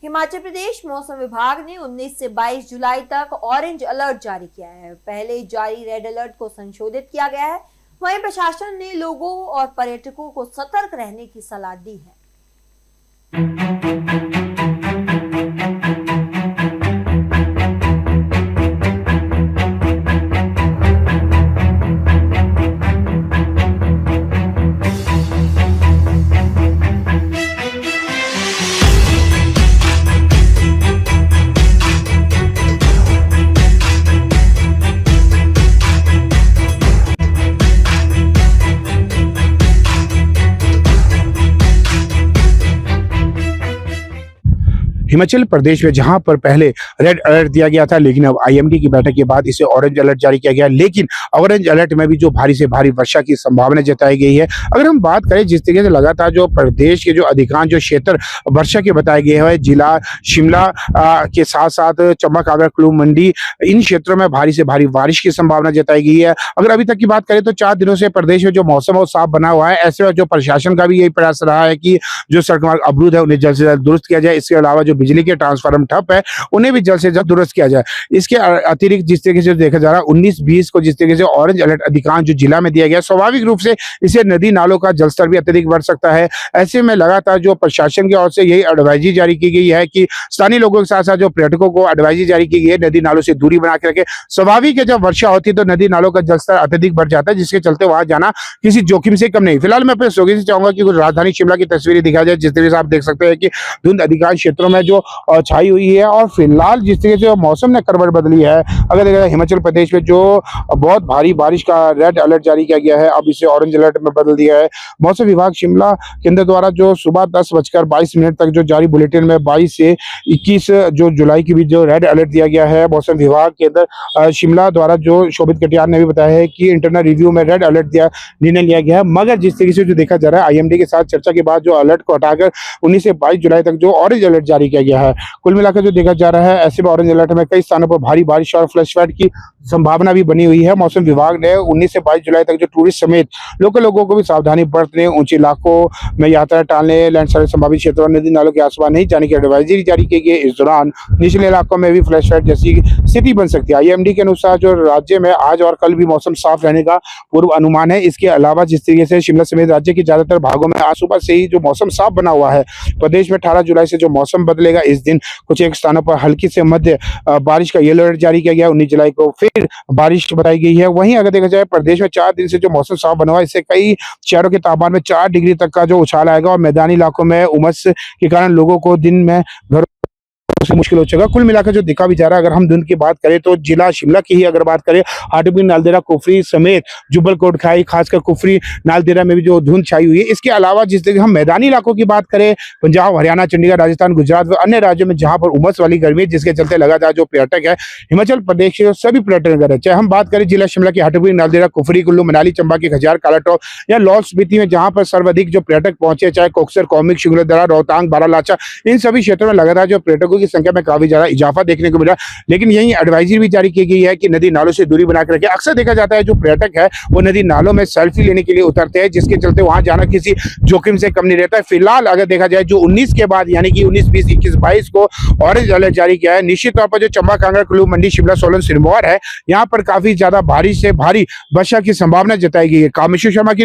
हिमाचल प्रदेश मौसम विभाग ने 19 से 22 जुलाई तक ऑरेंज अलर्ट जारी किया है। पहले जारी रेड अलर्ट को संशोधित किया गया है। वहीं प्रशासन ने लोगों और पर्यटकों को सतर्क रहने की सलाह दी है। हिमाचल प्रदेश में जहां पर पहले रेड अलर्ट दिया गया था, लेकिन अब आईएमडी की बैठक के बाद इसे ऑरेंज अलर्ट जारी किया गया। लेकिन ऑरेंज अलर्ट में भी जो भारी से भारी वर्षा की संभावना जताई गई है। अगर हम बात करें जिस तरीके से लगातार जो प्रदेश के जो अधिकांश जो क्षेत्र वर्षा के बताए गए हैं, जिला शिमला के साथ साथ चंबा, कागड़, कुल्लू, मंडी, इन क्षेत्रों में भारी से भारी बारिश की संभावना जताई गई है। अगर अभी तक की बात करें तो 4 दिनों से प्रदेश में जो मौसम है वो साफ बना हुआ है। ऐसे में जो प्रशासन का भी यही प्रयास रहा है कि जो सड़क मार्ग अवरुद्ध है उन्हें जल्द से जल्द दुरुस्त किया जाए। इसके अलावा जो बिजली के ट्रांसफार्मर ठप है उन्हें भी जल्द से जल्द दुरुस्त किया जाए। इसके अतिरिक्त जिस तरीके से देखा जा रहा है 19-20 को जिस तरीके से ऑरेंज अलर्ट अधिकांश जो जिला में दिया गया, स्वाभाविक रूप से इसे नदी नालों का जलस्तर भी अत्यधिक बढ़ सकता है। ऐसे में लगातार जो प्रशासन की ओर से यही एडवाइजरी जारी की गई है कि स्थानीय लोगों के साथ साथ जो पर्यटकों को एडवाइजरी जारी की गई है, नदी नालों से दूरी बना के रखे। स्वाभाविक है जब वर्षा होती है तो नदी नालों का जलस्तर अत्यधिक बढ़ जाता है, जिसके चलते वहां जाना किसी जोखिम से कम नहीं। फिलहाल मैं अपने सहयोगी से चाहूंगा कि कुछ राजधानी शिमला की तस्वीरें दिखाई जाए। जिस तरीके से आप देख सकते हैं कि धुंध अधिकांश क्षेत्रों में जो छाई हुई है और फिलहाल जिस तरीके से मौसम ने करवट बदली है। अगर देखा जाए हिमाचल प्रदेश में जो बहुत भारी बारिश का रेड अलर्ट जारी किया गया है, अब इसे ऑरेंज अलर्ट में बदल दिया है। मौसम विभाग शिमला केंद्र द्वारा जो सुबह 10:22 तक जो जारी बुलेटिन में 22 से 21 जो जुलाई के बीच जो रेड अलर्ट दिया गया है, मौसम विभाग केंद्र शिमला द्वारा जो शोभित कटियार ने भी बताया है कि इंटरनल रिव्यू में रेड अलर्ट दिया निर्णय लिया गया है। मगर जिस तरीके से जो देखा जा रहा है आईएमडी के साथ चर्चा के बाद जो अलर्ट को हटाकर 19 से 22 जुलाई तक जो ऑरेंज अलर्ट जारी किया गया है। कुल मिलाकर जो देखा जा रहा है ऐसे में ऑरेंज अलर्ट में कई स्थानों पर भारी बारिश और फ्लैश फ्लड की संभावना भी बनी हुई है। मौसम विभाग ने 19 से 22 जुलाई तक जो टूरिस्ट समेत लोकल लोगों को भी सावधानी बरतने, ऊंचे इलाकों में यात्रा टालने, लैंडस्लाइड संभावित क्षेत्रों, नदी नालों के आसपास नहीं जाने की एडवाइजरी जारी की गई है। इस दौरान निचले इलाकों में भी फ्लैश फ्लड जैसी स्थिति बन सकती है। आईएमडी के अनुसार जो राज्य में आज और कल भी मौसम साफ रहने का पूर्व अनुमान है। इसके अलावा जिस तरीके से शिमला समेत राज्य के ज्यादातर भागों में आज सुबह से ही जो मौसम साफ बना हुआ है, प्रदेश में 18 जुलाई से जो मौसम बदलेगा। इस दिन कुछ एक स्थानों पर हल्की से मध्य बारिश का येलो अलर्ट जारी किया गया। 19 जुलाई को फिर बारिश बताई गई है। वहीं अगर देखा जाए प्रदेश में 4 दिन से जो मौसम साफ बना हुआ है, इससे कई शहरों के तापमान में 4 डिग्री तक का जो उछाल आएगा और मैदानी इलाकों में उमस के कारण लोगों को दिन में घरों से मुश्किल हो जाएगा। कुल मिलाकर जो दिखा भी जा रहा है, अगर हम धुंध की बात करें तो जिला शिमला की ही अगर बात करें, हाटुबिन, नालदेहरा, कुफरी समेत जुब्बल कोटखाई, खासकर कुफरी नालदेहरा में भी जो धुंध छाई हुई है। इसके अलावा जिस तरह हम मैदानी इलाकों की बात करें, पंजाब, हरियाणा, चंडीगढ़, राजस्थान, गुजरात व अन्य राज्यों में जहां पर उमस वाली गर्मी, जिसके चलते लगातार जो पर्यटक है हिमाचल प्रदेश के सभी पर्यटन कर रहे हैं। चाहे हम बात करें जिला शिमला की हाटुबिन, नालदेहरा, कुफरी, कुल्लू, मनाली, चंबा के खजियार, कालाटॉप या लाहौल स्पीति में जहां पर सर्वाधिक जो पर्यटक पहुंचे, चाहे कोकसर, कौमिक, शिंगोलीधारा, रोहतांग, बारालाचा, इन सभी क्षेत्रों में लगातार जो पर्यटकों की संख्या में काफी ज्यादा इजाफा देखने को मिला। लेकिन यही एडवाइजरी भी जारी की गई है कि नदी नालों से दूरी बनाकर रखें। अक्सर देखा जाता है जो पर्यटक है वो नदी नालों में सेल्फी लेने के लिए उतरते हैं, जिसके चलते वहां जाना किसी जोखिम से कम नहीं रहता है। फिलहाल अगर देखा जाए जो 19 के बाद यानी कि 19, 20, 21, 22 को ऑरेंज अलर्ट जारी किया है। निश्चित तौर पर जो चंबा, कांगड़ा, कुल्लू, मंडी, शिमला, सोलन, सिरमौर है, यहाँ पर काफी ज्यादा भारी से भारी वर्षा की संभावना जताई गई है। कामेश्वर शर्मा की